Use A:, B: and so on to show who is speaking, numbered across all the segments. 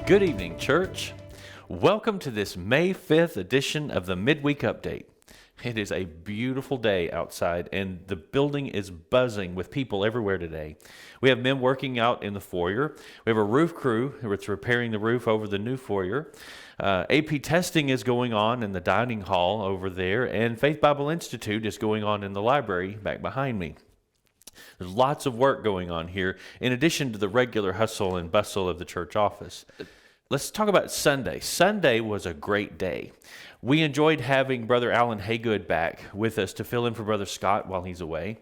A: Good evening, church. Welcome to this May 5th edition of the Midweek Update. It is a beautiful day outside, and the building is buzzing with people everywhere today. We have men working out in the foyer. We have a roof crew that's repairing the roof over the new foyer. AP testing is going on in the dining hall over there, and Faith Bible Institute is going on in the library back behind me. There's lots of work going on here, in addition to the regular hustle and bustle of the church office. Let's talk about Sunday. Sunday was a great day. We enjoyed having Brother Alan Haygood back with us to fill in for Brother Scott while he's away.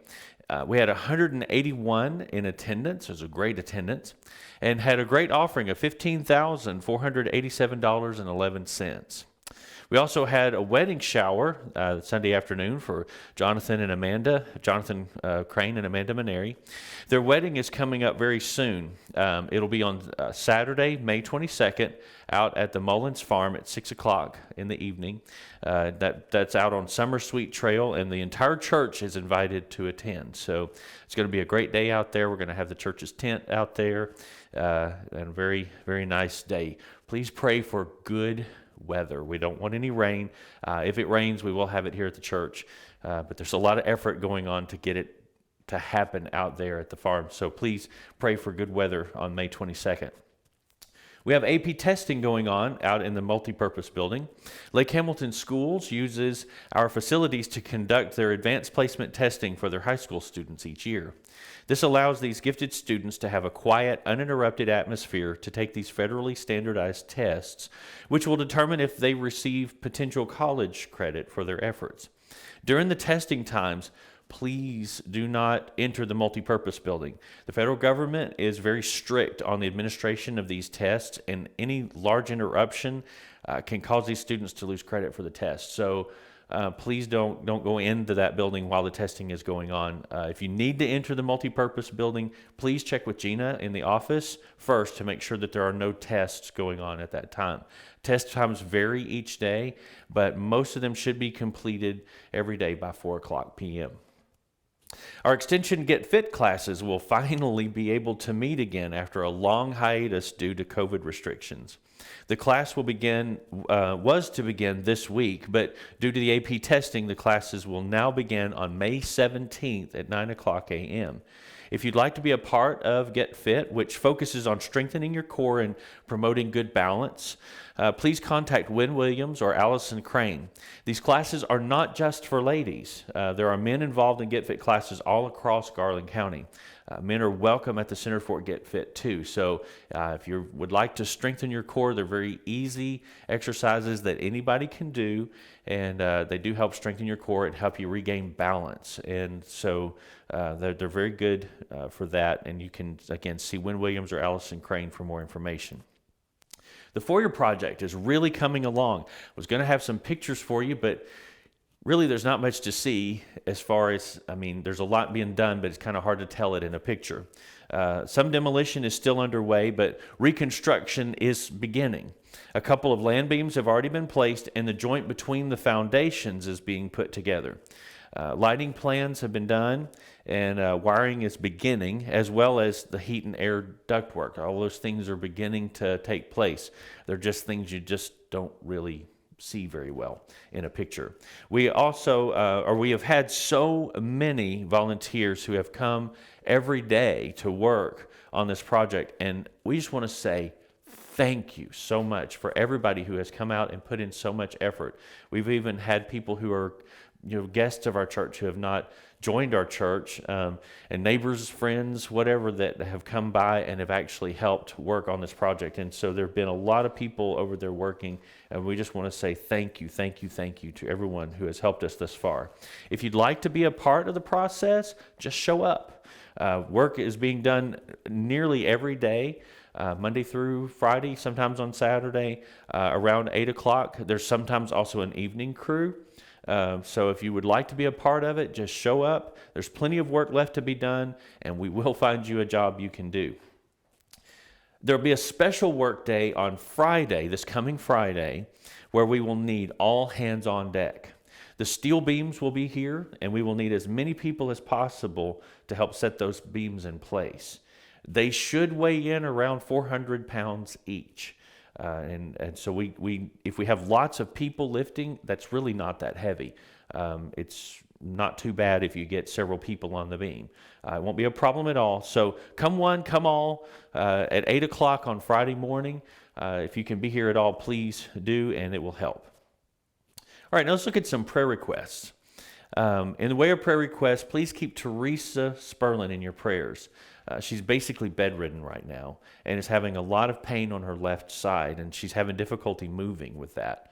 A: We had 181 in attendance. It was a great attendance, and had a great offering of $15,487.11. We also had a wedding shower Sunday afternoon for Jonathan Crane and Amanda Maneri. Their wedding is coming up very soon. It'll be on Saturday, May 22nd, out at the Mullins Farm at 6 o'clock in the evening. That's out on Summer Sweet Trail, and the entire church is invited to attend. So it's going to be a great day out there. We're going to have the church's tent out there, and a very, very nice day. Please pray for good weather. We don't want any rain. If it rains, we will have it here at the church. But there's a lot of effort going on to get it to happen out there at the farm. So please pray for good weather on May 22nd. We have AP testing going on out in the multipurpose building. Lake Hamilton Schools uses our facilities to conduct their advanced placement testing for their high school students each year. This allows these gifted students to have a quiet, uninterrupted atmosphere to take these federally standardized tests, which will determine if they receive potential college credit for their efforts. During the testing times, please do not enter the multipurpose building. The federal government is very strict on the administration of these tests, and any large interruption can cause these students to lose credit for the test. So please don't go into that building while the testing is going on. If you need to enter the multipurpose building, please check with Gina in the office first to make sure that there are no tests going on at that time. Test times vary each day, but most of them should be completed every day by 4 o'clock p.m. Our Extension Get Fit classes will finally be able to meet again after a long hiatus due to COVID restrictions. The class was to begin this week, but due to the AP testing, the classes will now begin on May 17th at 9 o'clock a.m. If you'd like to be a part of Get Fit, which focuses on strengthening your core and promoting good balance, please contact Wynn Williams or Allison Crane. These classes are not just for ladies. There are men involved in Get Fit classes all across Garland County. Men are welcome at the Center for Get Fit too. So if you would like to strengthen your core, they're very easy exercises that anybody can do, and they do help strengthen your core and help you regain balance. And so they're very good for that. And you can, again, see Wynn Williams or Allison Crane for more information. The Foyer Project is really coming along. I was going to have some pictures for you, but really there's not much to see as far as, there's a lot being done, but it's kind of hard to tell it in a picture. Some demolition is still underway, but reconstruction is beginning. A couple of land beams have already been placed, and the joint between the foundations is being put together. Lighting plans have been done, and wiring is beginning, as well as the heat and air ductwork. All those things are beginning to take place. They're just things you just don't really see very well in a picture. We also, we have had so many volunteers who have come every day to work on this project, and we just want to say thank you so much for everybody who has come out and put in so much effort. We've even had people who are guests of our church who have not joined our church, and neighbors, friends, whatever, that have come by and have actually helped work on this project. And so there have been a lot of people over there working, and we just want to say thank you to everyone who has helped us thus far. If you'd like to be a part of the process, just show up. Work is being done nearly every day, Monday through Friday, sometimes on Saturday, around 8 o'clock. There's sometimes also an evening crew. So if you would like to be a part of it, just show up. There's plenty of work left to be done, and we will find you a job you can do. There'll be a special work day on Friday, this coming Friday, where we will need all hands on deck. The steel beams will be here, and we will need as many people as possible to help set those beams in place. They should weigh in around 400 pounds each. And so we if we have lots of people lifting, that's really not that heavy. It's not too bad if you get several people on the beam. It won't be a problem at all. So come one, come all at 8 o'clock on Friday morning. If you can be here at all, please do, and it will help. All right, now let's look at some prayer requests. In the way of prayer requests, please keep Teresa Sperlin in your prayers. She's basically bedridden right now and is having a lot of pain on her left side, and she's having difficulty moving with that.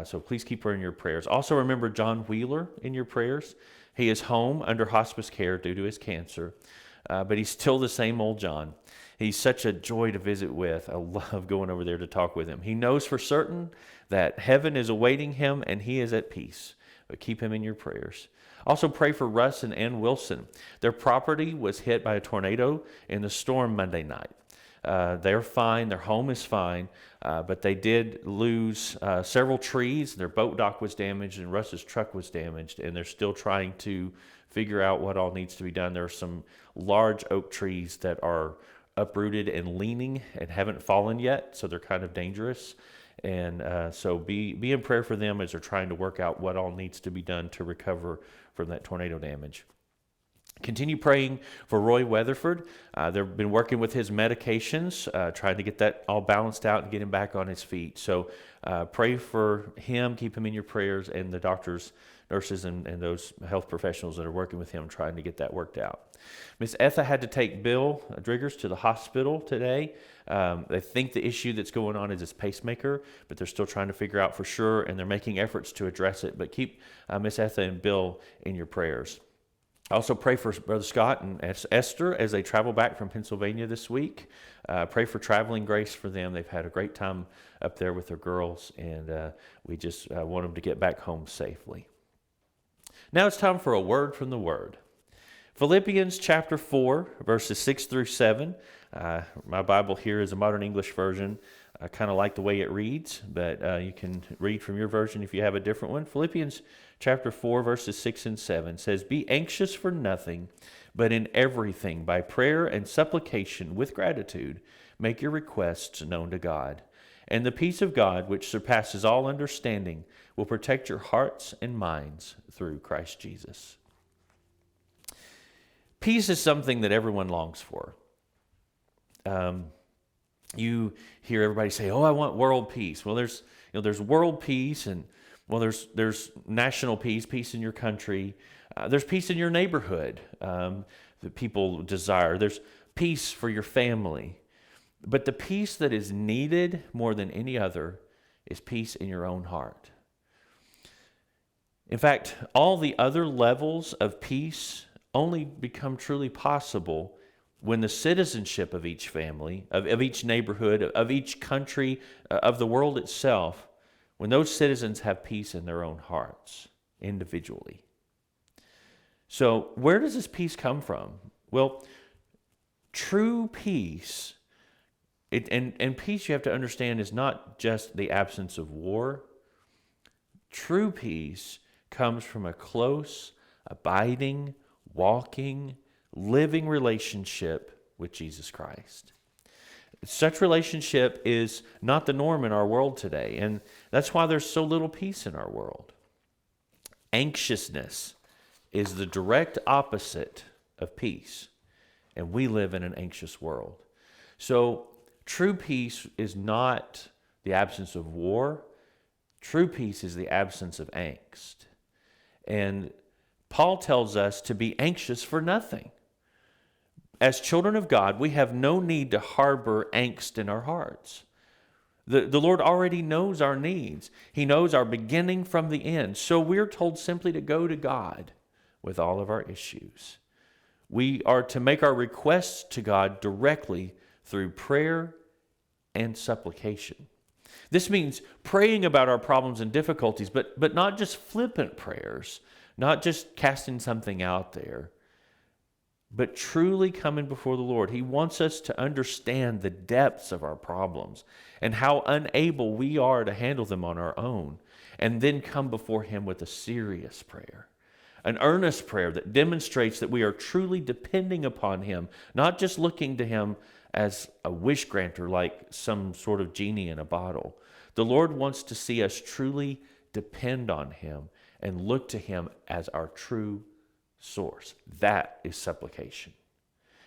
A: So please keep her in your prayers. Also remember John Wheeler in your prayers. He is home under hospice care due to his cancer, but he's still the same old John. He's such a joy to visit with. I love going over there to talk with him. He knows for certain that heaven is awaiting him and he is at peace. But keep him in your prayers. Also pray for Russ and Ann Wilson. Their property was hit by a tornado in the storm Monday night. They're fine. Their home is fine. But they did lose several trees. Their boat dock was damaged and Russ's truck was damaged. And they're still trying to figure out what all needs to be done. There are some large oak trees that are uprooted and leaning and haven't fallen yet. So they're kind of dangerous. And so be in prayer for them as they're trying to work out what all needs to be done to recover from that tornado damage. Continue praying for Roy Weatherford. They've been working with his medications, trying to get that all balanced out and get him back on his feet. So pray for him, keep him in your prayers, and the doctors, nurses, and those health professionals that are working with him trying to get that worked out. Miss Etha had to take Bill Driggers to the hospital today. They think the issue that's going on is his pacemaker, but they're still trying to figure out for sure, and they're making efforts to address it. But keep Miss Etha and Bill in your prayers. Also pray for Brother Scott and Esther as they travel back from Pennsylvania this week. Pray for traveling grace for them. They've had a great time up there with their girls, and we just want them to get back home safely. Now it's time for a word from the Word. Philippians chapter 4, verses 6 through 7. My Bible here is a modern English version. I kind of like the way it reads, but you can read from your version if you have a different one. Philippians chapter 4, verses 6 and 7 says, "Be anxious for nothing, but in everything, by prayer and supplication with gratitude, make your requests known to God. And the peace of God, which surpasses all understanding, will protect your hearts and minds through Christ Jesus." Peace is something that everyone longs for. You hear everybody say, "Oh, I want world peace." Well, there's world peace, and there's national peace, peace in your country. There's peace in your neighborhood that people desire. There's peace for your family. But the peace that is needed more than any other is peace in your own heart. In fact, all the other levels of peace only become truly possible when the citizenship of each family, of each neighborhood, of each country, of the world itself, when those citizens have peace in their own hearts, individually. So where does this peace come from? Well, true peace, and peace you have to understand is not just the absence of war. True peace comes from a close, abiding, walking, living relationship with Jesus Christ. Such relationship is not the norm in our world today, and that's why there's so little peace in our world. Anxiousness is the direct opposite of peace, and we live in an anxious world. So true peace is not the absence of war. True peace is the absence of angst. And Paul tells us to be anxious for nothing. As children of God, we have no need to harbor angst in our hearts. The Lord already knows our needs. He knows our beginning from the end. So we're told simply to go to God with all of our issues. We are to make our requests to God directly through prayer and supplication. This means praying about our problems and difficulties, but not just flippant prayers, not just casting something out there, but truly coming before the Lord. He wants us to understand the depths of our problems and how unable we are to handle them on our own, and then come before Him with a serious prayer, an earnest prayer that demonstrates that we are truly depending upon Him, not just looking to Him as a wish granter, like some sort of genie in a bottle. The Lord wants to see us truly depend on him and look to him as our true source. That is supplication.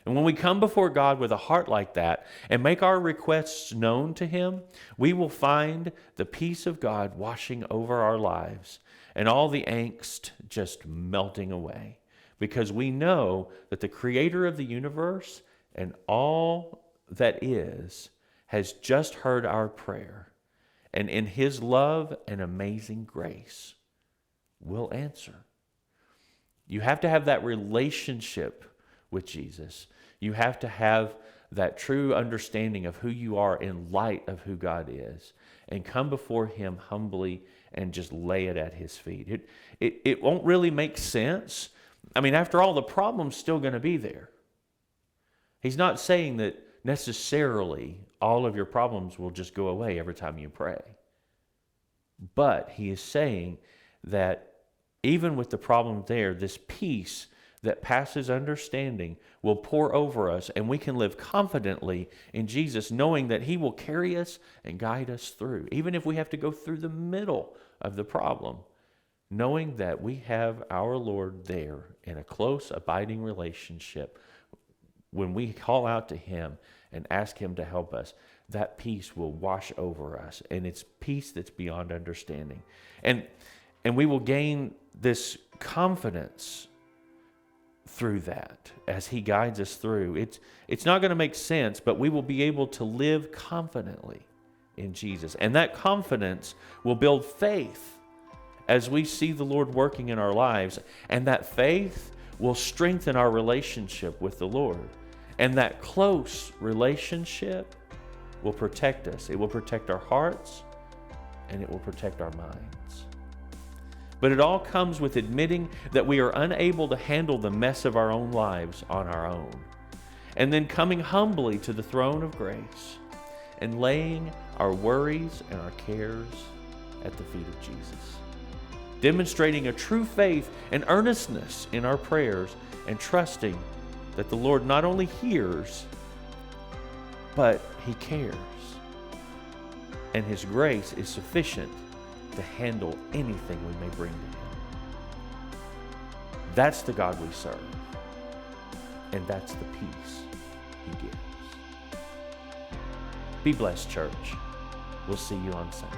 A: And when we come before God with a heart like that and make our requests known to him, we will find the peace of God washing over our lives and all the angst just melting away, because we know that the creator of the universe and all that is has just heard our prayer, and in his love and amazing grace will answer. You have to have that relationship with Jesus. You have to have that true understanding of who you are in light of who God is, and come before him humbly and just lay it at his feet. It won't really make sense. I mean, after all, the problem's still going to be there. He's not saying that necessarily all of your problems will just go away every time you pray. But he is saying that even with the problem there, this peace that passes understanding will pour over us, and we can live confidently in Jesus, knowing that he will carry us and guide us through, even if we have to go through the middle of the problem, knowing that we have our Lord there in a close, abiding relationship. When we call out to him and ask him to help us, that peace will wash over us, and it's peace that's beyond understanding. And we will gain this confidence through that as he guides us through. It's not going to make sense, but we will be able to live confidently in Jesus. And that confidence will build faith as we see the Lord working in our lives. And that faith will strengthen our relationship with the Lord. And that close relationship will protect us. It will protect our hearts, and it will protect our minds. But it all comes with admitting that we are unable to handle the mess of our own lives on our own, and then coming humbly to the throne of grace and laying our worries and our cares at the feet of Jesus, demonstrating a true faith and earnestness in our prayers, and trusting that the Lord not only hears, but he cares, and his grace is sufficient to handle anything we may bring to him. That's the God we serve, and that's the peace he gives. Be blessed, church. We'll see you on Sunday.